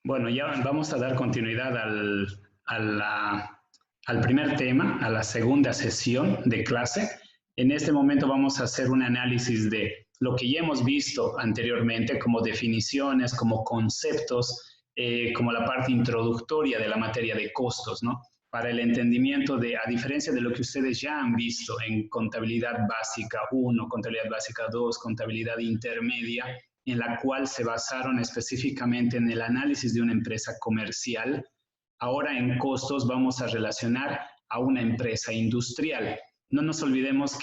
Bueno, ya vamos a dar continuidad al primer tema, a la segunda sesión de clase. En este momento vamos a hacer un análisis de lo que ya hemos visto anteriormente como definiciones, como conceptos, como la parte introductoria de la materia de costos, ¿no? Para el entendimiento de, a diferencia de lo que ustedes ya han visto en contabilidad básica 1, contabilidad básica 2, contabilidad intermedia, en la cual se basaron específicamente en el análisis de una empresa comercial. Ahora en costos vamos a relacionar a una empresa industrial. No nos olvidemos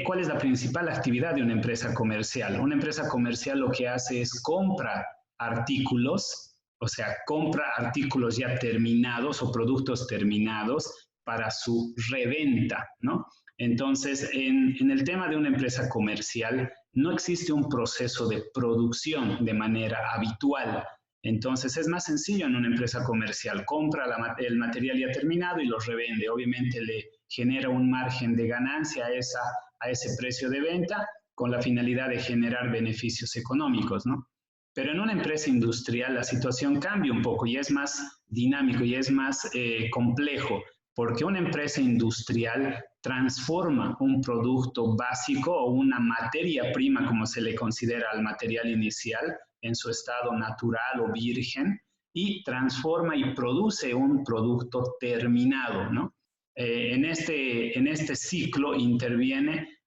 ¿cuál es la principal actividad de una empresa comercial? Una empresa comercial lo que hace es compra artículos, o sea, compra artículos ya terminados o productos terminados para su reventa, ¿no? Entonces, en el tema de una empresa comercial, no existe un proceso de producción de manera habitual. Entonces, es más sencillo en una empresa comercial. Compra el material ya terminado y lo revende. Obviamente, le genera un margen de ganancia a ese precio de venta con la finalidad de generar beneficios económicos, ¿no? Pero en una empresa industrial la situación cambia un poco y es más dinámico y es más complejo, porque una empresa industrial transforma un producto básico o una materia prima, como se le considera al material inicial, en su estado natural o virgen, y transforma y produce un producto terminado, ¿no? En este ciclo interviene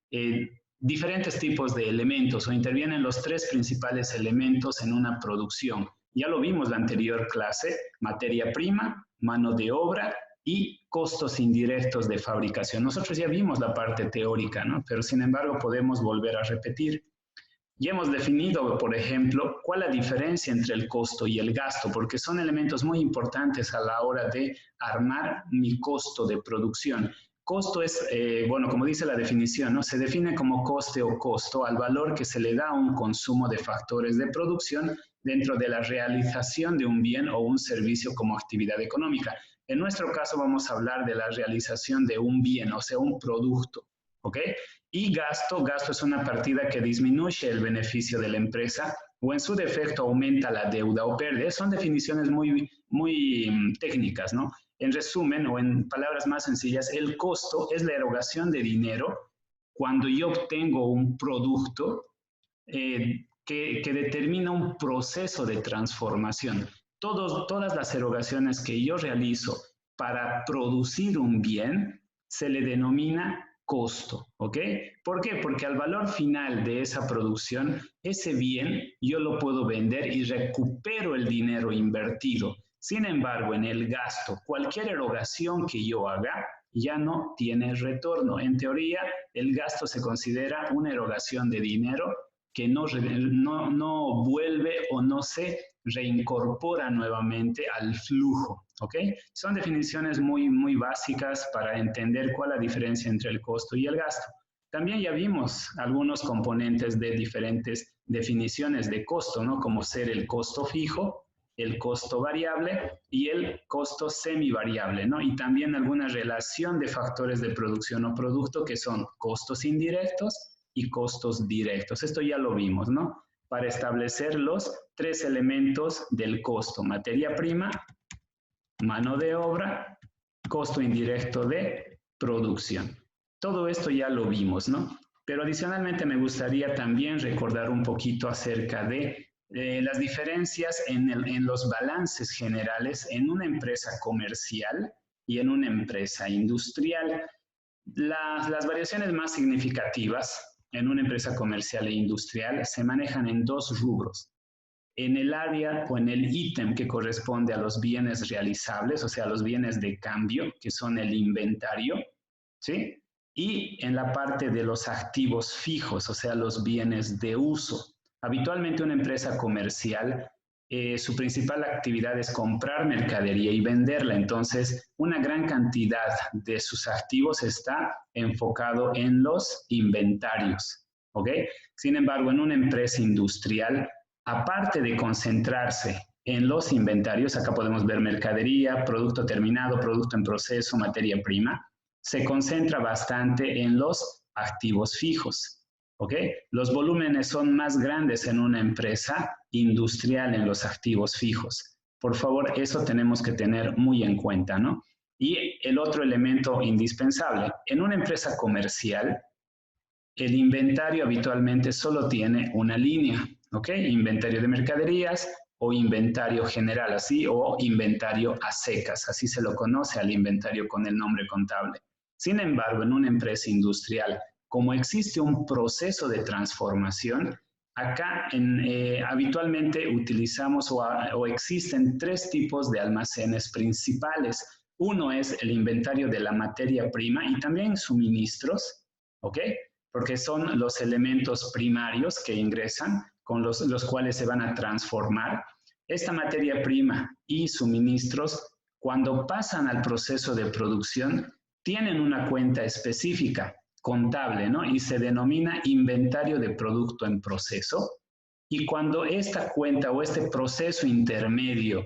diferentes tipos de elementos o intervienen los tres principales elementos en una producción. Ya lo vimos en la anterior clase: materia prima, mano de obra y costos indirectos de fabricación. Nosotros ya vimos la parte teórica, ¿no? Pero sin embargo podemos volver a repetir. Ya hemos definido, por ejemplo, cuál es la diferencia entre el costo y el gasto, porque son elementos muy importantes a la hora de armar mi costo de producción. Costo es, bueno, como dice la definición, ¿no? Se define como coste o costo al valor que se le da a un consumo de factores de producción dentro de la realización de un bien o un servicio como actividad económica. En nuestro caso vamos a hablar de la realización de un bien, o sea, un producto, ¿ok? Y gasto es una partida que disminuye el beneficio de la empresa o en su defecto aumenta la deuda o pérdida. Son definiciones muy técnicas, ¿no? En resumen, o en palabras más sencillas, el costo es la erogación de dinero cuando yo obtengo un producto que determina un proceso de transformación. Todas las erogaciones que yo realizo para producir un bien se le denomina costo, ¿ok? ¿Por qué? Porque al valor final de esa producción, ese bien yo lo puedo vender y recupero el dinero invertido. Sin embargo, en el gasto, cualquier erogación que yo haga ya no tiene retorno. En teoría, el gasto se considera una erogación de dinero que no vuelve o no se reincorpora nuevamente al flujo, ¿ok? Son definiciones muy básicas para entender cuál es la diferencia entre el costo y el gasto. También ya vimos algunos componentes de diferentes definiciones de costo, ¿no? Como ser el costo fijo, el costo variable y el costo semivariable, ¿no? Y también alguna relación de factores de producción o producto que son costos indirectos y costos directos. Esto ya lo vimos, ¿no? Para establecer los tres elementos del costo: materia prima, mano de obra, costo indirecto de producción. Todo esto ya lo vimos, ¿no? Pero adicionalmente me gustaría también recordar un poquito acerca de las diferencias en los balances generales en una empresa comercial y en una empresa industrial. Las variaciones más significativas en una empresa comercial e industrial se manejan en dos rubros: en el área o en el ítem que corresponde a los bienes realizables, o sea, los bienes de cambio, que son el inventario, ¿sí? Y en la parte de los activos fijos, o sea, los bienes de uso. Habitualmente una empresa comercial, su principal actividad es comprar mercadería y venderla. Entonces, una gran cantidad de sus activos está enfocado en los inventarios, ¿ok? Sin embargo, en una empresa industrial, aparte de concentrarse en los inventarios, acá podemos ver mercadería, producto terminado, producto en proceso, materia prima, se concentra bastante en los activos fijos, ¿ok? Los volúmenes son más grandes en una empresa industrial en los activos fijos. Por favor, eso tenemos que tener muy en cuenta, ¿no? Y el otro elemento indispensable, en una empresa comercial, el inventario habitualmente solo tiene una línea, ¿ok? Inventario de mercaderías o inventario general, así, o inventario a secas, así se lo conoce al inventario con el nombre contable. Sin embargo, en una empresa industrial, como existe un proceso de transformación, acá habitualmente utilizamos o existen tres tipos de almacenes principales. Uno es el inventario de la materia prima y también suministros, ¿ok? Porque son los elementos primarios que ingresan, con los cuales se van a transformar. Esta materia prima y suministros, cuando pasan al proceso de producción, tienen una cuenta específica, contable, ¿no? Y se denomina inventario de producto en proceso. Y cuando esta cuenta o este proceso intermedio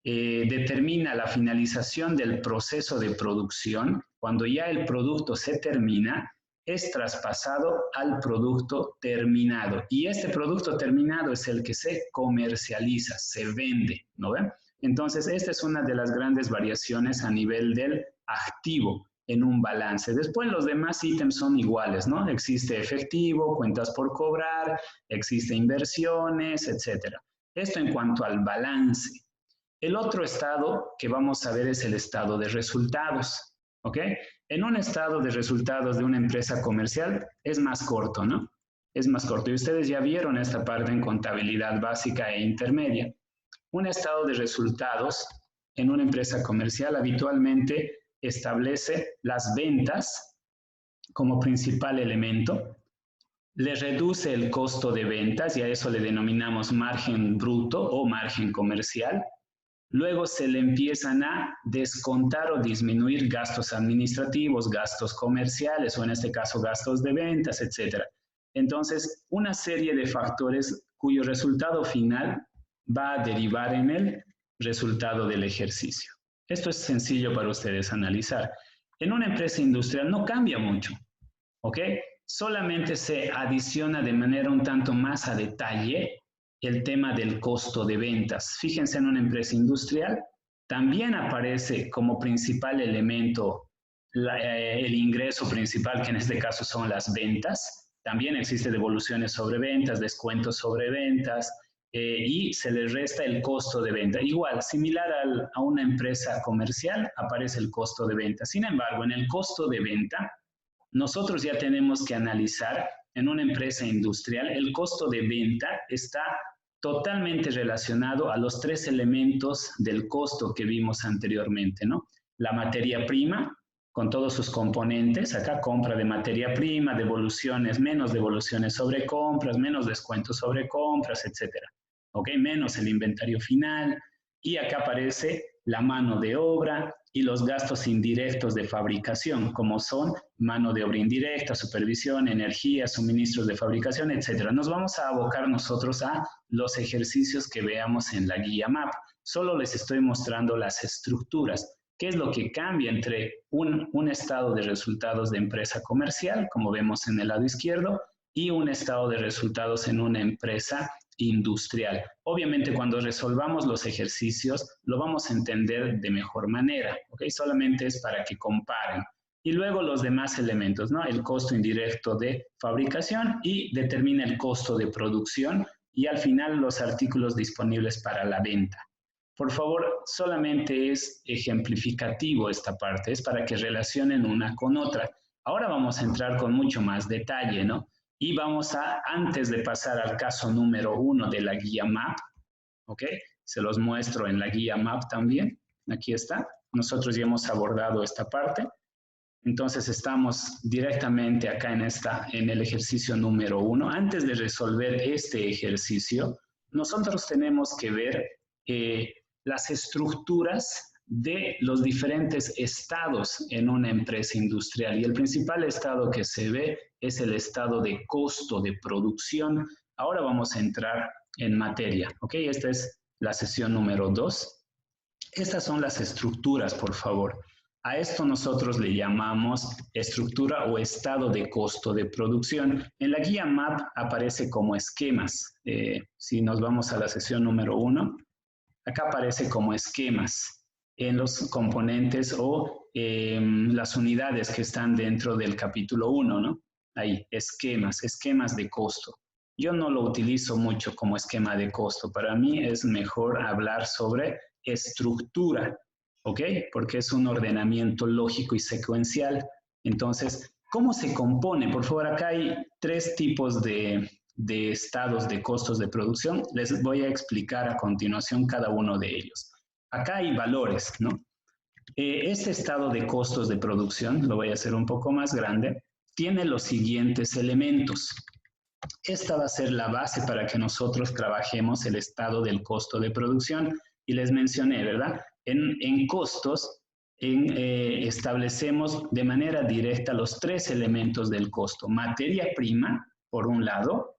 determina la finalización del proceso de producción, cuando ya el producto se termina, es traspasado al producto terminado. Y este producto terminado es el que se comercializa, se vende, ¿no ven? Entonces, esta es una de las grandes variaciones a nivel del activo en un balance. Después los demás ítems son iguales, ¿no? Existe efectivo, cuentas por cobrar, existe inversiones, etc. Esto en cuanto al balance. El otro estado que vamos a ver es el estado de resultados, ¿ok? En un estado de resultados de una empresa comercial es más corto, ¿no? Es más corto. Y ustedes ya vieron esta parte en contabilidad básica e intermedia. Un estado de resultados en una empresa comercial habitualmente establece las ventas como principal elemento, le reduce el costo de ventas y a eso le denominamos margen bruto o margen comercial. Luego se le empiezan a descontar o disminuir gastos administrativos, gastos comerciales o en este caso gastos de ventas, etc. Entonces, una serie de factores cuyo resultado final va a derivar en el resultado del ejercicio. Esto es sencillo para ustedes analizar. En una empresa industrial no cambia mucho, ¿ok? Solamente se adiciona de manera un tanto más a detalle el tema del costo de ventas. Fíjense, en una empresa industrial también aparece como principal elemento el ingreso principal, que en este caso son las ventas. También existe devoluciones sobre ventas, descuentos sobre ventas, y se le resta el costo de venta. Igual, similar a una empresa comercial, aparece el costo de venta. Sin embargo, en el costo de venta, nosotros ya tenemos que analizar en una empresa industrial, el costo de venta está totalmente relacionado a los tres elementos del costo que vimos anteriormente, ¿no? La materia prima, con todos sus componentes, acá compra de materia prima, devoluciones, menos devoluciones sobre compras, menos descuentos sobre compras, etcétera. ¿Ok? Menos el inventario final, y acá aparece la mano de obra y los gastos indirectos de fabricación, como son mano de obra indirecta, supervisión, energía, suministros de fabricación, etc. Nos vamos a abocar nosotros a los ejercicios que veamos en la guía MAP. Solo les estoy mostrando las estructuras. ¿Qué es lo que cambia entre un estado de resultados de empresa comercial, como vemos en el lado izquierdo, y un estado de resultados en una empresa industrial? Obviamente, cuando resolvamos los ejercicios, lo vamos a entender de mejor manera, ¿ok? Solamente es para que comparen. Y luego los demás elementos, ¿no? El costo indirecto de fabricación y determina el costo de producción y al final los artículos disponibles para la venta. Por favor, solamente es ejemplificativo esta parte, es para que relacionen una con otra. Ahora vamos a entrar con mucho más detalle, ¿no? Y vamos a, antes de pasar al caso número 1 de la guía MAP, ¿ok? Se los muestro en la guía MAP también. Aquí está. Nosotros ya hemos abordado esta parte. Entonces estamos directamente acá en el ejercicio número 1. Antes de resolver este ejercicio, nosotros tenemos que ver las estructuras de los diferentes estados en una empresa industrial. Y el principal estado que se ve es el estado de costo de producción. Ahora vamos a entrar en materia, ¿ok? Esta es la sesión número 2. Estas son las estructuras, por favor. A esto nosotros le llamamos estructura o estado de costo de producción. En la guía MAP aparece como esquemas. Si nos vamos a la sección número 1, acá aparece como esquemas en los componentes o las unidades que están dentro del capítulo 1, ¿no? Ahí, esquemas de costo. Yo no lo utilizo mucho como esquema de costo. Para mí es mejor hablar sobre estructura, ¿ok? Porque es un ordenamiento lógico y secuencial. Entonces, ¿cómo se compone? Por favor, acá hay 3 tipos de estados de costos de producción. Les voy a explicar a continuación cada uno de ellos. Acá hay valores, ¿no? Este estado de costos de producción, lo voy a hacer un poco más grande, tiene los siguientes elementos. Esta va a ser la base para que nosotros trabajemos el estado del costo de producción. Y les mencioné, ¿verdad? En costos establecemos de manera directa los 3 elementos del costo. Materia prima, por un lado,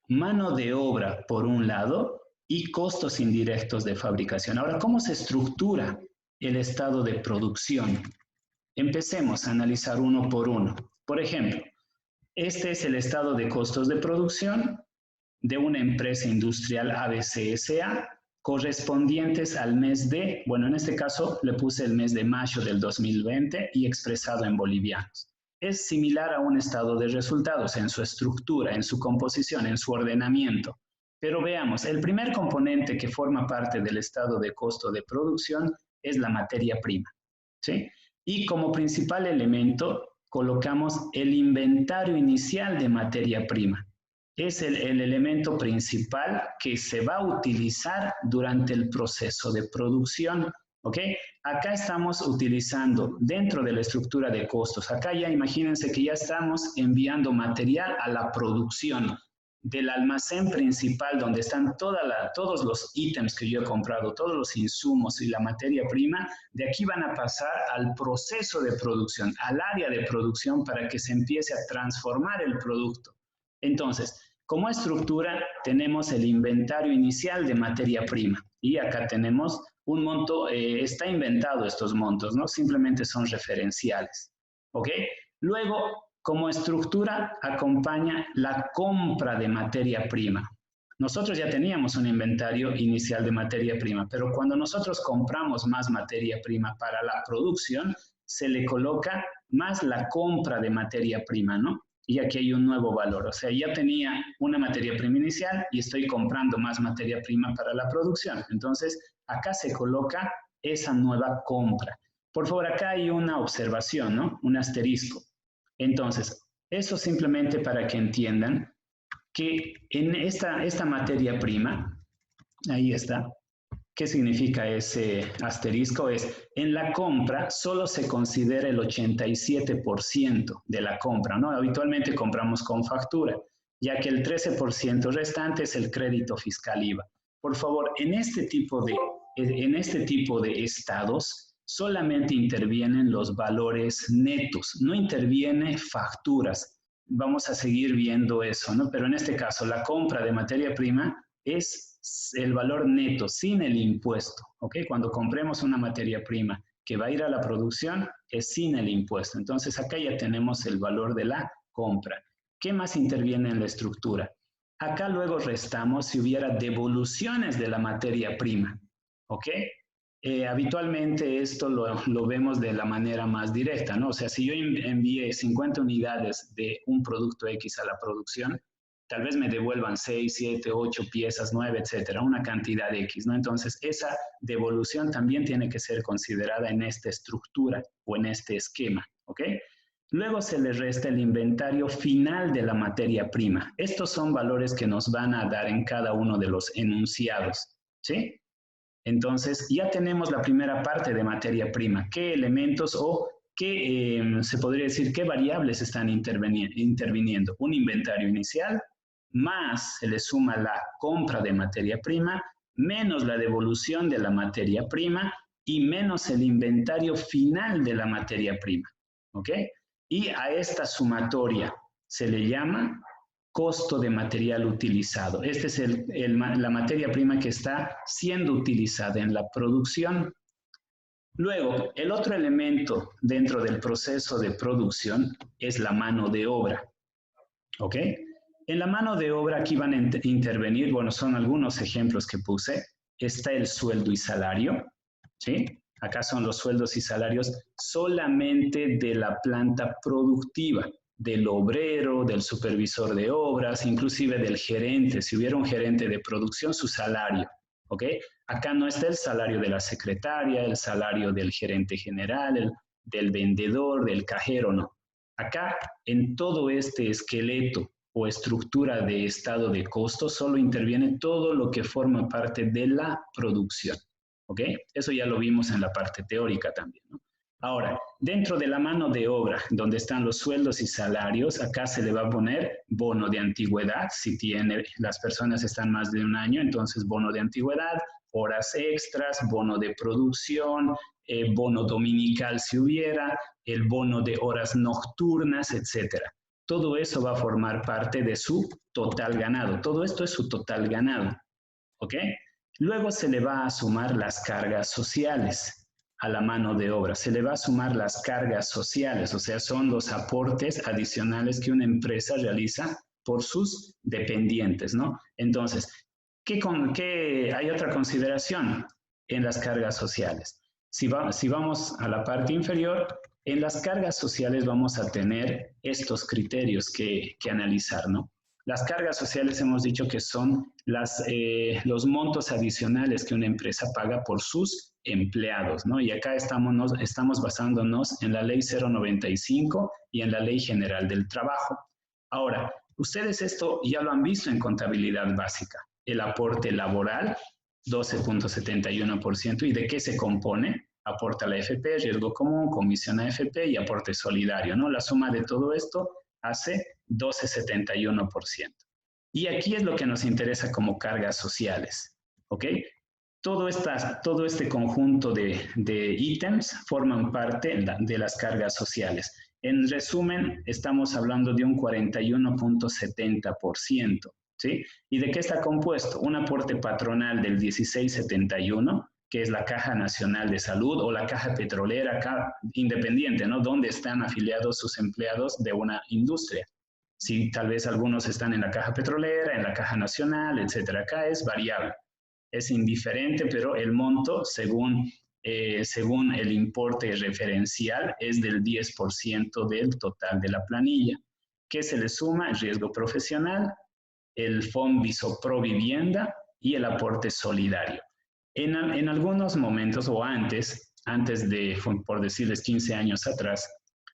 mano de obra, por un lado, y costos indirectos de fabricación. Ahora, ¿cómo se estructura el estado de producción? Empecemos a analizar uno por uno. Por ejemplo, este es el estado de costos de producción de una empresa industrial ABCSA correspondientes al mes de, bueno, en este caso le puse el mes de mayo del 2020 y expresado en bolivianos. Es similar a un estado de resultados en su estructura, en su composición, en su ordenamiento. Pero veamos, el primer componente que forma parte del estado de costo de producción es la materia prima, ¿sí? Y como principal elemento colocamos el inventario inicial de materia prima. Es el elemento principal que se va a utilizar durante el proceso de producción, ¿ok? Acá estamos utilizando dentro de la estructura de costos. Acá ya imagínense que ya estamos enviando material a la producción del almacén principal donde están todos los ítems que yo he comprado, todos los insumos y la materia prima. De aquí van a pasar al proceso de producción, al área de producción para que se empiece a transformar el producto. Entonces, como estructura tenemos el inventario inicial de materia prima y acá tenemos un monto, está inventado estos montos, ¿no? Simplemente son referenciales, ¿ok? Luego, como estructura acompaña la compra de materia prima. Nosotros ya teníamos un inventario inicial de materia prima, pero cuando nosotros compramos más materia prima para la producción, se le coloca más la compra de materia prima, ¿no? Y aquí hay un nuevo valor, o sea, ya tenía una materia prima inicial y estoy comprando más materia prima para la producción. Entonces, acá se coloca esa nueva compra. Por favor, acá hay una observación, ¿no? Un asterisco. Entonces, eso simplemente para que entiendan que en esta materia prima, ahí está, ¿qué significa ese asterisco? Es, en la compra solo se considera el 87% de la compra, ¿no? Habitualmente compramos con factura, ya que el 13% restante es el crédito fiscal IVA. Por favor, en este tipo de estados, solamente intervienen los valores netos, no interviene facturas. Vamos a seguir viendo eso, ¿no? Pero en este caso, la compra de materia prima es el valor neto, sin el impuesto, ¿ok? Cuando compremos una materia prima que va a ir a la producción, es sin el impuesto. Entonces, acá ya tenemos el valor de la compra. ¿Qué más interviene en la estructura? Acá luego restamos si hubiera devoluciones de la materia prima, ¿ok? Habitualmente esto lo vemos de la manera más directa, ¿no? O sea, si yo envié 50 unidades de un producto X a la producción, tal vez me devuelvan 6, 7, 8 piezas, 9, etcétera, una cantidad X, ¿no? Entonces, esa devolución también tiene que ser considerada en esta estructura o en este esquema, ¿ok? Luego se le resta el inventario final de la materia prima. Estos son valores que nos van a dar en cada uno de los enunciados, ¿sí? Entonces, ya tenemos la primera parte de materia prima. ¿Qué elementos o qué, se podría decir, qué variables están interviniendo? Un inventario inicial, más se le suma la compra de materia prima, menos la devolución de la materia prima y menos el inventario final de la materia prima, ¿ok? Y a esta sumatoria se le llama costo de material utilizado. Esta es la materia prima que está siendo utilizada en la producción. Luego, el otro elemento dentro del proceso de producción es la mano de obra. ¿Ok? En la mano de obra aquí van a intervenir, bueno, son algunos ejemplos que puse. Está el sueldo y salario, ¿sí? Acá son los sueldos y salarios solamente de la planta productiva, del obrero, del supervisor de obras, inclusive del gerente. Si hubiera un gerente de producción, su salario, ¿ok? Acá no está el salario de la secretaria, el salario del gerente general, del vendedor, del cajero, no. Acá, en todo este esqueleto o estructura de estado de costo, solo interviene todo lo que forma parte de la producción. ¿Ok? Eso ya lo vimos en la parte teórica también, ¿no? Ahora, dentro de la mano de obra, donde están los sueldos y salarios, acá se le va a poner bono de antigüedad, si las personas están más de un año, entonces bono de antigüedad, horas extras, bono de producción, bono dominical si hubiera, el bono de horas nocturnas, etcétera. Todo eso va a formar parte de su total ganado. Todo esto es su total ganado. ¿Ok? Luego se le va a sumar las cargas sociales a la mano de obra. Se le va a sumar las cargas sociales, o sea, son los aportes adicionales que una empresa realiza por sus dependientes, ¿no? Entonces, hay otra consideración en las cargas sociales? Si vamos a la parte inferior, en las cargas sociales vamos a tener estos criterios que analizar, ¿no? Las cargas sociales hemos dicho que son los montos adicionales que una empresa paga por sus empleados, ¿no? Y acá estamos basándonos en la Ley 095 y en la Ley General del Trabajo. Ahora, ustedes esto ya lo han visto en contabilidad básica. El aporte laboral, 12.71%. ¿Y de qué se compone? Aporta la AFP, riesgo común, comisión AFP y aporte solidario, ¿no? La suma de todo esto hace 12.71%. Y aquí es lo que nos interesa como cargas sociales, ¿ok? Todo este conjunto de ítems forman parte de las cargas sociales. En resumen, estamos hablando de un 41.70%, ¿sí? ¿Y de qué está compuesto? Un aporte patronal del 16.71%, que es la Caja Nacional de Salud o la Caja Petrolera, independiente, ¿no? Donde están afiliados sus empleados de una industria. Si tal vez algunos están en la Caja Petrolera, en la Caja Nacional, etcétera. Acá es variable. Es indiferente, pero el monto, según el importe referencial, es del 10% del total de la planilla. ¿Qué se le suma? El riesgo profesional, el FONVISO Provivienda y el aporte solidario. En algunos momentos o antes de, por decirles 15 años atrás,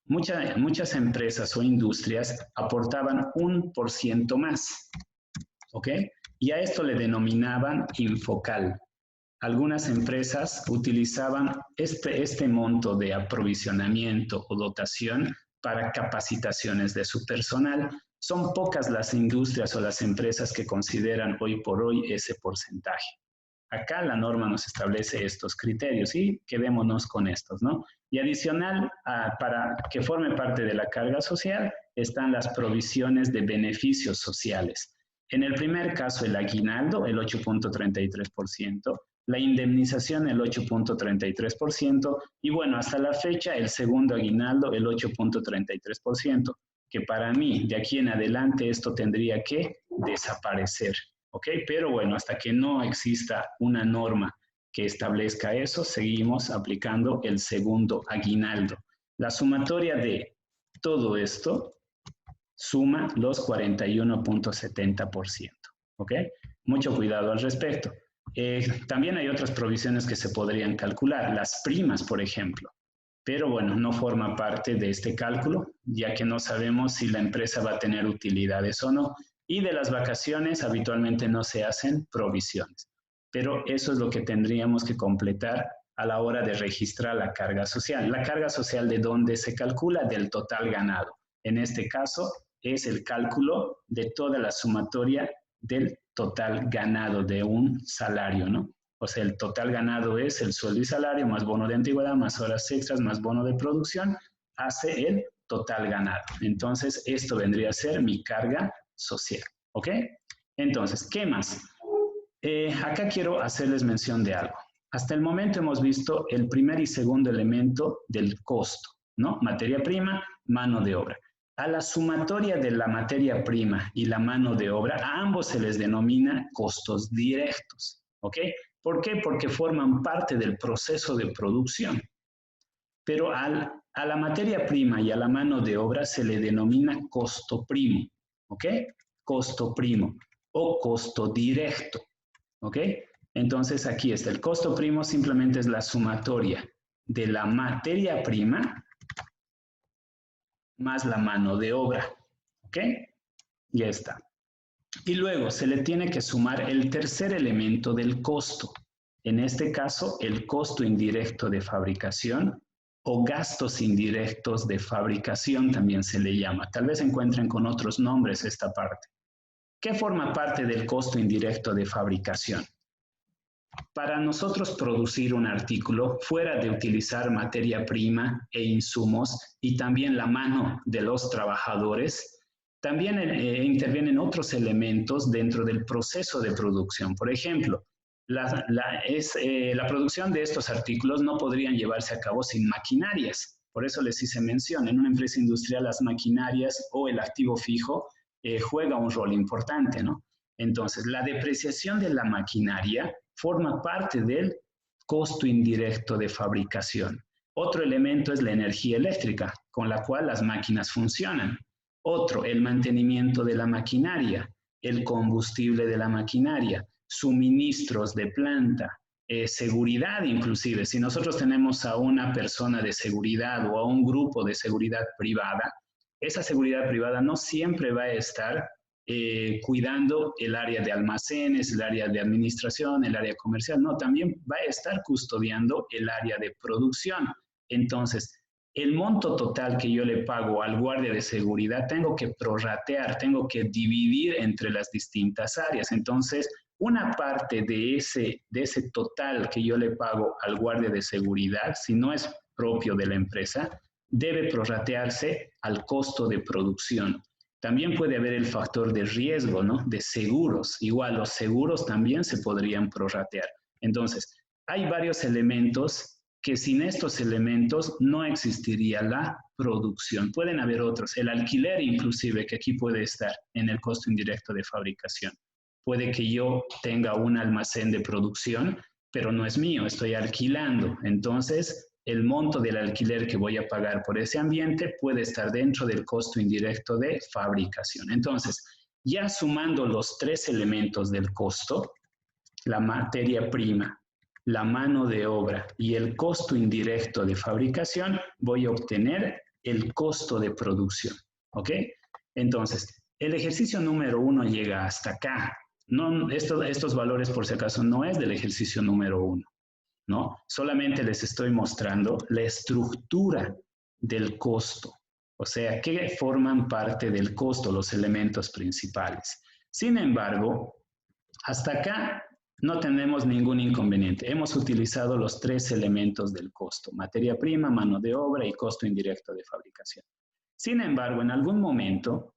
muchas empresas o industrias aportaban 1% más, ¿ok? Y a esto le denominaban Infocal. Algunas empresas utilizaban este monto de aprovisionamiento o dotación para capacitaciones de su personal. Son pocas las industrias o las empresas que consideran hoy por hoy ese porcentaje. Acá la norma nos establece estos criterios y quedémonos con estos, ¿no? Y adicional, para que forme parte de la carga social, están las provisiones de beneficios sociales. En el primer caso, el aguinaldo, el 8.33%, la indemnización, el 8.33%, y bueno, hasta la fecha, el segundo aguinaldo, el 8.33%, que para mí, de aquí en adelante, esto tendría que desaparecer. ¿Ok? Pero bueno, hasta que no exista una norma que establezca eso, seguimos aplicando el segundo aguinaldo. La sumatoria de todo esto suma los 41.70%. ¿Ok? Mucho cuidado al respecto. También hay otras provisiones que se podrían calcular, las primas, por ejemplo. Pero bueno, no forma parte de este cálculo, ya que no sabemos si la empresa va a tener utilidades o no. Y de las vacaciones habitualmente no se hacen provisiones. Pero eso es lo que tendríamos que completar a la hora de registrar la carga social. La carga social, ¿de dónde se calcula? Del total ganado. En este caso es el cálculo de toda la sumatoria del total ganado de un salario, ¿no? O sea, el total ganado es el sueldo y salario más bono de antigüedad, más horas extras, más bono de producción, hace el total ganado. Entonces, esto vendría a ser mi carga social, ¿ok? Entonces, ¿qué más? Acá quiero hacerles mención de algo. Hasta el momento hemos visto el primer y segundo elemento del costo, ¿no? Materia prima, mano de obra. A la sumatoria de la materia prima y la mano de obra, a ambos se les denomina costos directos, ¿ok? ¿Por qué? Porque forman parte del proceso de producción. Pero a la materia prima y a la mano de obra se le denomina costo primo, ¿ok? Costo primo o costo directo, ¿ok? Entonces aquí está, el costo primo simplemente es la sumatoria de la materia prima más la mano de obra, ¿ok? Ya está. Y luego se le tiene que sumar el tercer elemento del costo, en este caso el costo indirecto de fabricación o gastos indirectos de fabricación también se le llama. Tal vez encuentren con otros nombres esta parte. ¿Qué forma parte del costo indirecto de fabricación? Para nosotros producir un artículo, fuera de utilizar materia prima e insumos y también la mano de los trabajadores, también intervienen otros elementos dentro del proceso de producción. Por ejemplo, la producción de estos artículos no podrían llevarse a cabo sin maquinarias. Por eso les hice mención, en una empresa industrial las maquinarias o el activo fijo juega un rol importante, ¿no? Entonces, la depreciación de la maquinaria forma parte del costo indirecto de fabricación. Otro elemento es la energía eléctrica, con la cual las máquinas funcionan. Otro, el mantenimiento de la maquinaria, el combustible de la maquinaria, suministros de planta, seguridad inclusive. Si nosotros tenemos a una persona de seguridad o a un grupo de seguridad privada, esa seguridad privada no siempre va a estar cuidando el área de almacenes, el área de administración, el área comercial, no, también va a estar custodiando el área de producción. Entonces, el monto total que yo le pago al guardia de seguridad tengo que prorratear, tengo que dividir entre las distintas áreas. Entonces, una parte de ese total que yo le pago al guardia de seguridad, si no es propio de la empresa, debe prorratearse al costo de producción. También puede haber el factor de riesgo, ¿no? De seguros. Igual los seguros también se podrían prorratear. Entonces, hay varios elementos que sin estos elementos no existiría la producción. Pueden haber otros. El alquiler inclusive, que aquí puede estar en el costo indirecto de fabricación. Puede que yo tenga un almacén de producción, pero no es mío, estoy alquilando. Entonces, el monto del alquiler que voy a pagar por ese ambiente puede estar dentro del costo indirecto de fabricación. Entonces, ya sumando los tres elementos del costo, la materia prima, la mano de obra y el costo indirecto de fabricación, voy a obtener el costo de producción. ¿Ok? Entonces, el ejercicio número 1 llega hasta acá. No, estos valores, por si acaso, no es del ejercicio número 1. ¿No? Solamente les estoy mostrando la estructura del costo, o sea, que forman parte del costo, los elementos principales. Sin embargo, hasta acá no tenemos ningún inconveniente. Hemos utilizado los tres elementos del costo, materia prima, mano de obra y costo indirecto de fabricación. Sin embargo, en algún momento,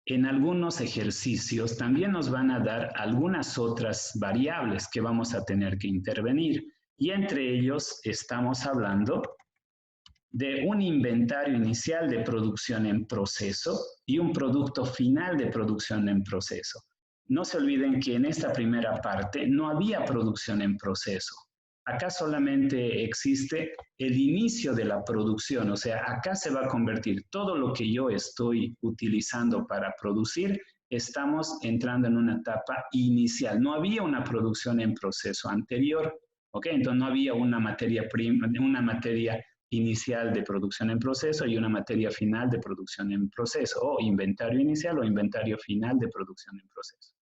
en algunos ejercicios también nos van a dar algunas otras variables que vamos a tener que intervenir. Y entre ellos estamos hablando de un inventario inicial de producción en proceso y un producto final de producción en proceso. No se olviden que en esta primera parte no había producción en proceso. Acá solamente existe el inicio de la producción, o sea, acá se va a convertir todo lo que yo estoy utilizando para producir, estamos entrando en una etapa inicial. No había una producción en proceso anterior. ¿Ok? Entonces no había una materia inicial de producción en proceso y una materia final de producción en proceso, o inventario inicial o inventario final de producción en proceso.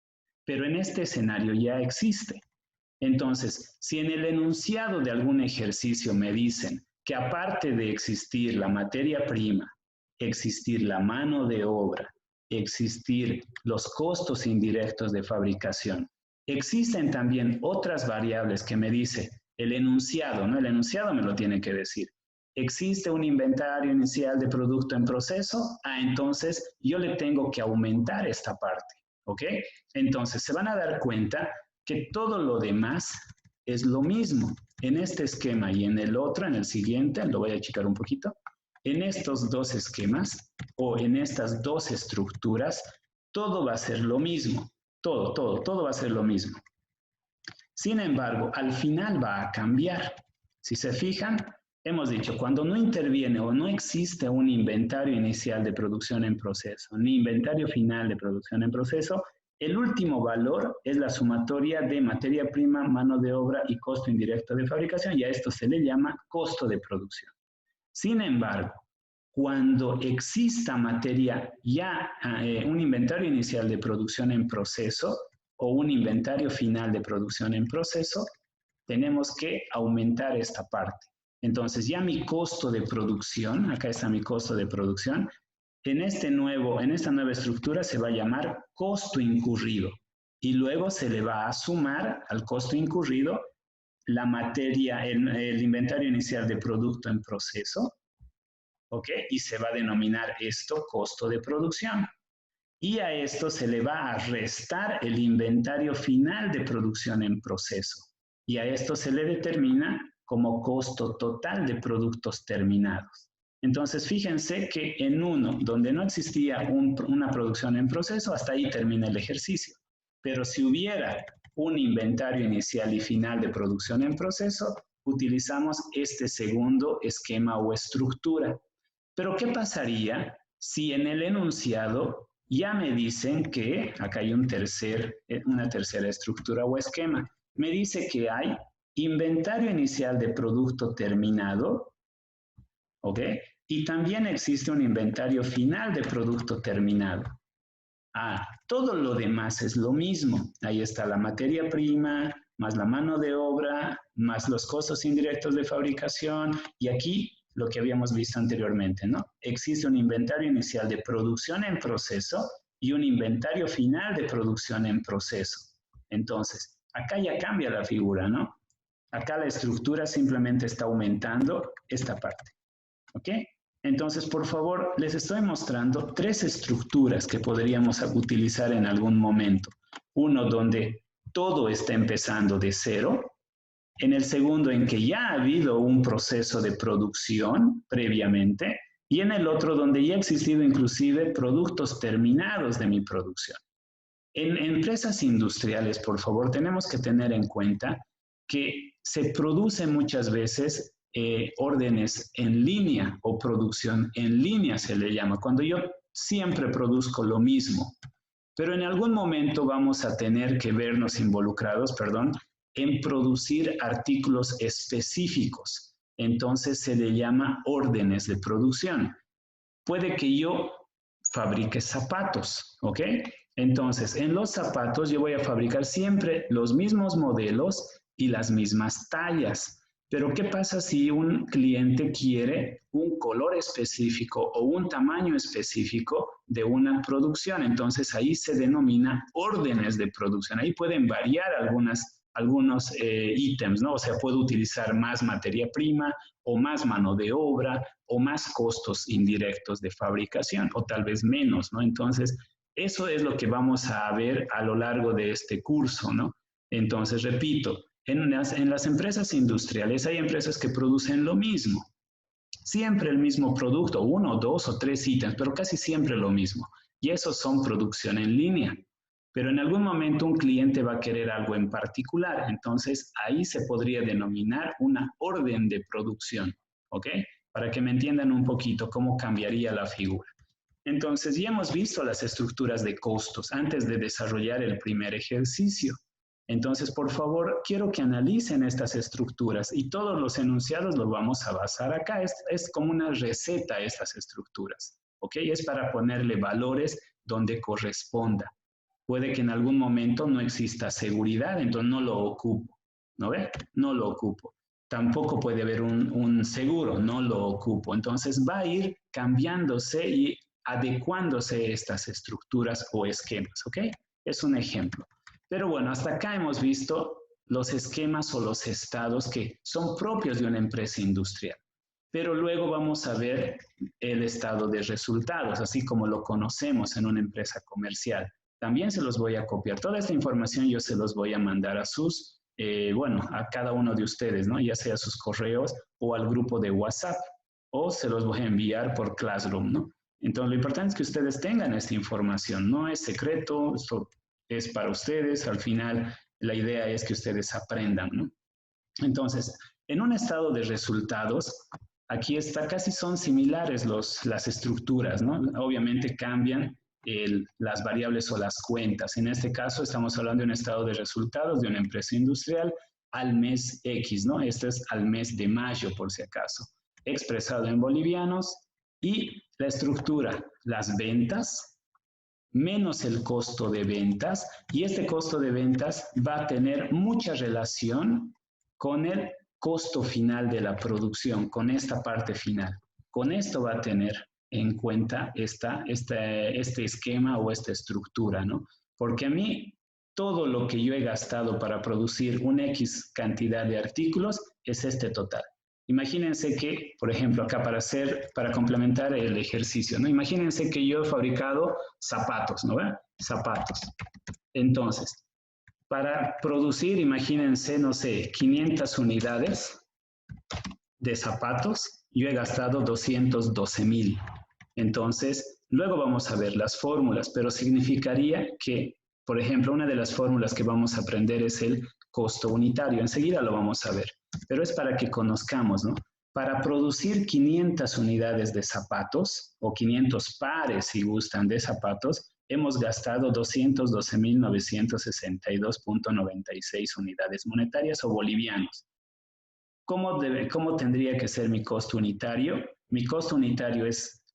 Pero en este escenario ya existe. Entonces, si en el enunciado de algún ejercicio me dicen que aparte de existir la materia prima, existir la mano de obra, existir los costos indirectos de fabricación, existen también otras variables que me dice el enunciado, ¿no? El enunciado me lo tiene que decir. ¿Existe un inventario inicial de producto en proceso? Entonces yo le tengo que aumentar esta parte, ¿ok? Entonces se van a dar cuenta que todo lo demás es lo mismo. En este esquema y en el otro, en el siguiente, lo voy a achicar un poquito. En estos dos esquemas o en estas dos estructuras, todo va a ser lo mismo. Todo va a ser lo mismo. Sin embargo, al final va a cambiar. Si se fijan, hemos dicho, cuando no interviene o no existe un inventario inicial de producción en proceso, ni inventario final de producción en proceso, el último valor es la sumatoria de materia prima, mano de obra y costo indirecto de fabricación, y a esto se le llama costo de producción. Sin embargo, cuando exista materia ya, un inventario inicial de producción en proceso o un inventario final de producción en proceso, tenemos que aumentar esta parte. Entonces ya mi costo de producción, acá está mi costo de producción, en esta nueva estructura se va a llamar costo incurrido y luego se le va a sumar al costo incurrido la materia, el inventario inicial de producto en proceso, ¿ok? Y se va a denominar esto costo de producción. Y a esto se le va a restar el inventario final de producción en proceso. Y a esto se le determina como costo total de productos terminados. Entonces, fíjense que en uno, donde no existía una producción en proceso, hasta ahí termina el ejercicio. Pero si hubiera un inventario inicial y final de producción en proceso, utilizamos este segundo esquema o estructura. Pero, ¿qué pasaría si en el enunciado ya me dicen que, acá hay una tercera estructura o esquema, me dice que hay inventario inicial de producto terminado, ¿ok? Y también existe un inventario final de producto terminado. Todo lo demás es lo mismo. Ahí está la materia prima, más la mano de obra, más los costos indirectos de fabricación, y aquí lo que habíamos visto anteriormente, ¿no? Existe un inventario inicial de producción en proceso y un inventario final de producción en proceso. Entonces, acá ya cambia la figura, ¿no? Acá la estructura simplemente está aumentando esta parte, ¿ok? Entonces, por favor, les estoy mostrando tres estructuras que podríamos utilizar en algún momento. Uno donde todo está empezando de cero. En el segundo, en que ya ha habido un proceso de producción previamente. Y en el otro, donde ya ha existido inclusive productos terminados de mi producción. En empresas industriales, por favor, tenemos que tener en cuenta que se producen muchas veces órdenes en línea o producción en línea se le llama, cuando yo siempre produzco lo mismo. Pero en algún momento vamos a tener que vernos involucrados, en producir artículos específicos. Entonces se le llama órdenes de producción. Puede que yo fabrique zapatos, ¿ok? Entonces, en los zapatos yo voy a fabricar siempre los mismos modelos y las mismas tallas. Pero ¿qué pasa si un cliente quiere un color específico o un tamaño específico de una producción? Entonces ahí se denomina órdenes de producción. Ahí pueden variar algunos ítems, ¿no? O sea, puedo utilizar más materia prima o más mano de obra o más costos indirectos de fabricación o tal vez menos, ¿no? Entonces, eso es lo que vamos a ver a lo largo de este curso, ¿no? Entonces, repito, en las empresas industriales hay empresas que producen lo mismo, siempre el mismo producto, 1, 2 o 3 ítems, pero casi siempre lo mismo. Y esos son producción en línea. Pero en algún momento un cliente va a querer algo en particular, entonces ahí se podría denominar una orden de producción, ¿ok? Para que me entiendan un poquito cómo cambiaría la figura. Entonces ya hemos visto las estructuras de costos antes de desarrollar el primer ejercicio. Entonces, por favor, quiero que analicen estas estructuras y todos los enunciados los vamos a basar acá. Es como una receta estas estructuras, ¿ok? Es para ponerle valores donde corresponda. Puede que en algún momento no exista seguridad, entonces no lo ocupo, ¿no ve? No lo ocupo. Tampoco puede haber un seguro, no lo ocupo. Entonces va a ir cambiándose y adecuándose estas estructuras o esquemas, ¿ok? Es un ejemplo. Pero bueno, hasta acá hemos visto los esquemas o los estados que son propios de una empresa industrial. Pero luego vamos a ver el estado de resultados, así como lo conocemos en una empresa comercial. También se los voy a copiar. Toda esta información yo se los voy a mandar a sus bueno, a cada uno de ustedes, ¿no? Ya sea sus correos o al grupo de WhatsApp, o se los voy a enviar por Classroom, ¿no? Entonces, lo importante es que ustedes tengan esta información, no es secreto, esto es para ustedes, al final la idea es que ustedes aprendan, ¿no? Entonces, en un estado de resultados, aquí está, casi son similares las estructuras, ¿no? Obviamente cambian las variables o las cuentas. En este caso estamos hablando de un estado de resultados de una empresa industrial al mes X, ¿no? Este es al mes de mayo, por si acaso, expresado en bolivianos, y la estructura, las ventas, menos el costo de ventas, y este costo de ventas va a tener mucha relación con el costo final de la producción, con esta parte final. Con esto va a tener en cuenta este esquema o esta estructura, ¿no? Porque a mí todo lo que yo he gastado para producir una X cantidad de artículos es este total. Imagínense que, por ejemplo, acá para complementar el ejercicio, ¿no? Imagínense que yo he fabricado zapatos, ¿no? Zapatos. Entonces, para producir, imagínense, no sé, 500 unidades de zapatos, yo he gastado 212,000. Entonces, luego vamos a ver las fórmulas, pero significaría que, por ejemplo, una de las fórmulas que vamos a aprender es el costo unitario. Enseguida lo vamos a ver, pero es para que conozcamos, ¿no? Para producir 500 unidades de zapatos, o 500 pares, si gustan, de zapatos, hemos gastado 212,962,96 unidades monetarias o bolivianos. ¿Cómo tendría que ser mi costo unitario? Mi costo unitario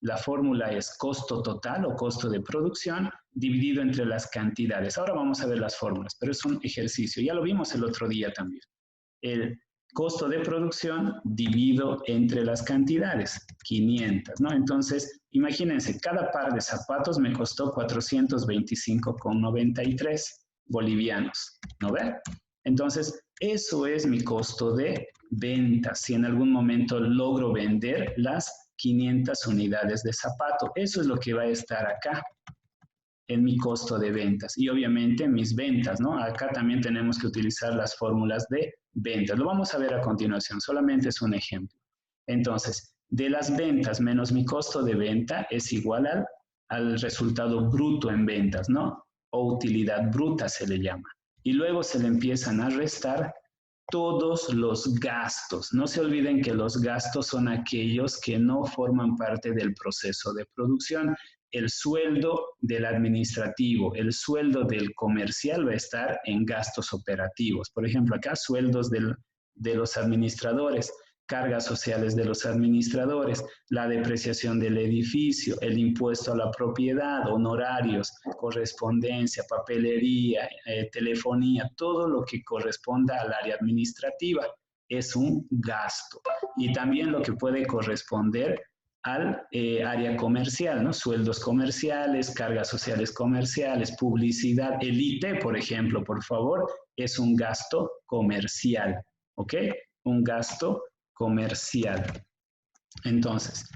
la fórmula es costo total o costo de producción dividido entre las cantidades. Ahora vamos a ver las fórmulas, pero es un ejercicio. Ya lo vimos el otro día también. El costo de producción dividido entre las cantidades, 500, ¿no? Entonces, imagínense, cada par de zapatos me costó 425,93 bolivianos, ¿no ve? Entonces, eso es mi costo de venta, si en algún momento logro vender las 500 unidades de zapato. Eso es lo que va a estar acá en mi costo de ventas y obviamente mis ventas, ¿no? Acá también tenemos que utilizar las fórmulas de ventas. Lo vamos a ver a continuación, solamente es un ejemplo. Entonces, de las ventas menos mi costo de venta es igual al resultado bruto en ventas, ¿no? O utilidad bruta se le llama. Y luego se le empiezan a restar todos los gastos. No se olviden que los gastos son aquellos que no forman parte del proceso de producción. El sueldo del administrativo, el sueldo del comercial va a estar en gastos operativos. Por ejemplo, acá sueldos de los administradores, cargas sociales de los administradores, la depreciación del edificio, el impuesto a la propiedad, honorarios, correspondencia, papelería, telefonía, todo lo que corresponda al área administrativa es un gasto. Y también lo que puede corresponder al área comercial, ¿no? Sueldos comerciales, cargas sociales comerciales, publicidad, el IT, por ejemplo, por favor, es un gasto comercial, ¿ok? Un gasto comercial. Entonces,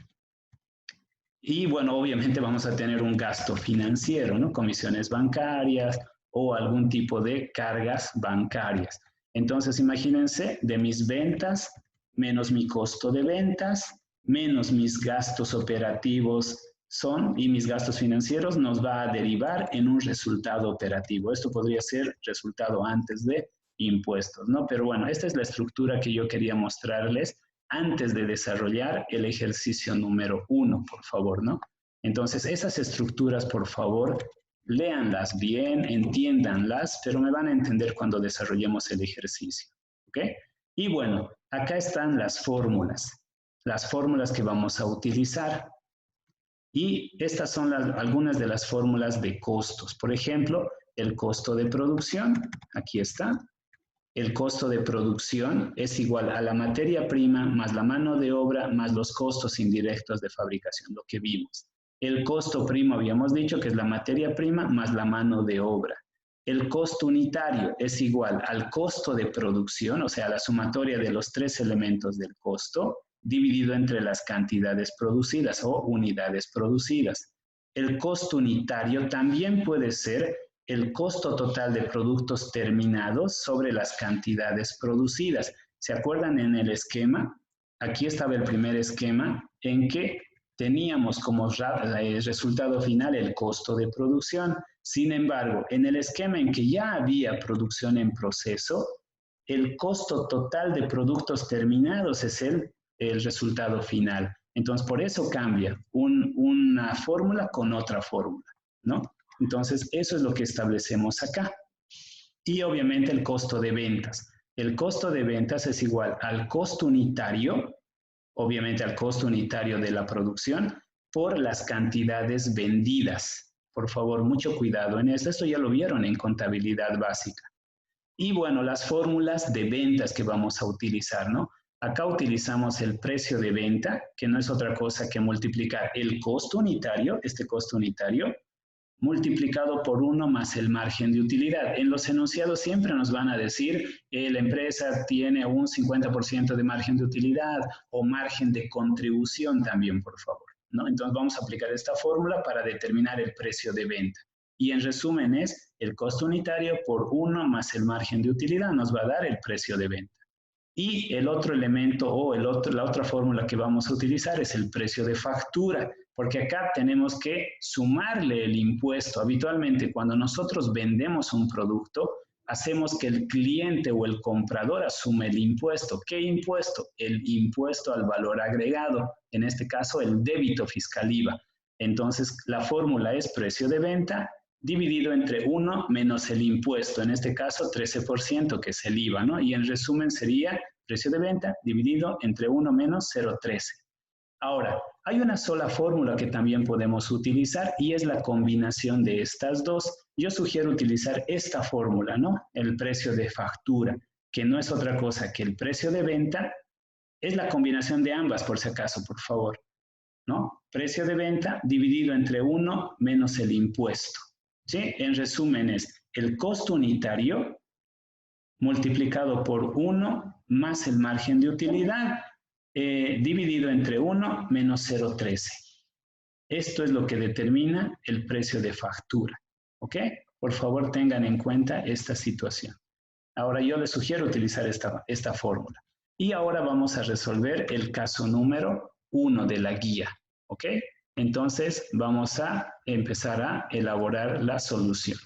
y bueno, obviamente vamos a tener un gasto financiero, ¿no? Comisiones bancarias o algún tipo de cargas bancarias. Entonces, imagínense, de mis ventas menos mi costo de ventas, menos mis gastos operativos y mis gastos financieros nos va a derivar en un resultado operativo. Esto podría ser resultado antes de impuestos, ¿no? Pero bueno, esta es la estructura que yo quería mostrarles antes de desarrollar el ejercicio número 1, por favor, ¿no? Entonces, esas estructuras, por favor, léanlas bien, entiéndanlas, pero me van a entender cuando desarrollemos el ejercicio, ¿ok? Y bueno, acá están las fórmulas que vamos a utilizar. Y estas son algunas de las fórmulas de costos. Por ejemplo, el costo de producción, aquí está. El costo de producción es igual a la materia prima más la mano de obra más los costos indirectos de fabricación, lo que vimos. El costo primo habíamos dicho que es la materia prima más la mano de obra. El costo unitario es igual al costo de producción, o sea, la sumatoria de los tres elementos del costo, dividido entre las cantidades producidas o unidades producidas. El costo unitario también puede ser el costo total de productos terminados sobre las cantidades producidas. ¿Se acuerdan en el esquema? Aquí estaba el primer esquema en que teníamos como resultado final el costo de producción. Sin embargo, en el esquema en que ya había producción en proceso, el costo total de productos terminados es el resultado final. Entonces, por eso cambia una fórmula con otra fórmula, ¿no? Entonces, eso es lo que establecemos acá. Y obviamente el costo de ventas. El costo de ventas es igual al costo unitario, obviamente al costo unitario de la producción, por las cantidades vendidas. Por favor, mucho cuidado en esto. Esto ya lo vieron en contabilidad básica. Y bueno, las fórmulas de ventas que vamos a utilizar, ¿no? Acá utilizamos el precio de venta, que no es otra cosa que multiplicar el costo unitario, este costo unitario, multiplicado por 1 más el margen de utilidad. En los enunciados siempre nos van a decir la empresa tiene un 50% de margen de utilidad o margen de contribución también, por favor, ¿no? Entonces vamos a aplicar esta fórmula para determinar el precio de venta. Y en resumen es el costo unitario por 1 más el margen de utilidad nos va a dar el precio de venta. Y el otro elemento o la otra fórmula que vamos a utilizar es el precio de factura, porque acá tenemos que sumarle el impuesto. Habitualmente, cuando nosotros vendemos un producto, hacemos que el cliente o el comprador asume el impuesto. ¿Qué impuesto? El impuesto al valor agregado, en este caso el débito fiscal IVA. Entonces, la fórmula es precio de venta dividido entre 1 menos el impuesto, en este caso 13%, que es el IVA, ¿no? Y en resumen sería precio de venta dividido entre 1 menos 0,13. Ahora, hay una sola fórmula que también podemos utilizar y es la combinación de estas dos. Yo sugiero utilizar esta fórmula, ¿no? El precio de factura, que no es otra cosa que el precio de venta, es la combinación de ambas, por si acaso, por favor, ¿no? Precio de venta dividido entre 1 menos el impuesto. ¿Sí? En resumen es el costo unitario multiplicado por 1 más el margen de utilidad dividido entre 1 menos 0,13. Esto es lo que determina el precio de factura. ¿Ok? Por favor, tengan en cuenta esta situación. Ahora yo les sugiero utilizar esta fórmula. Y ahora vamos a resolver el caso número 1 de la guía. ¿Ok? Entonces, vamos a empezar a elaborar la solución.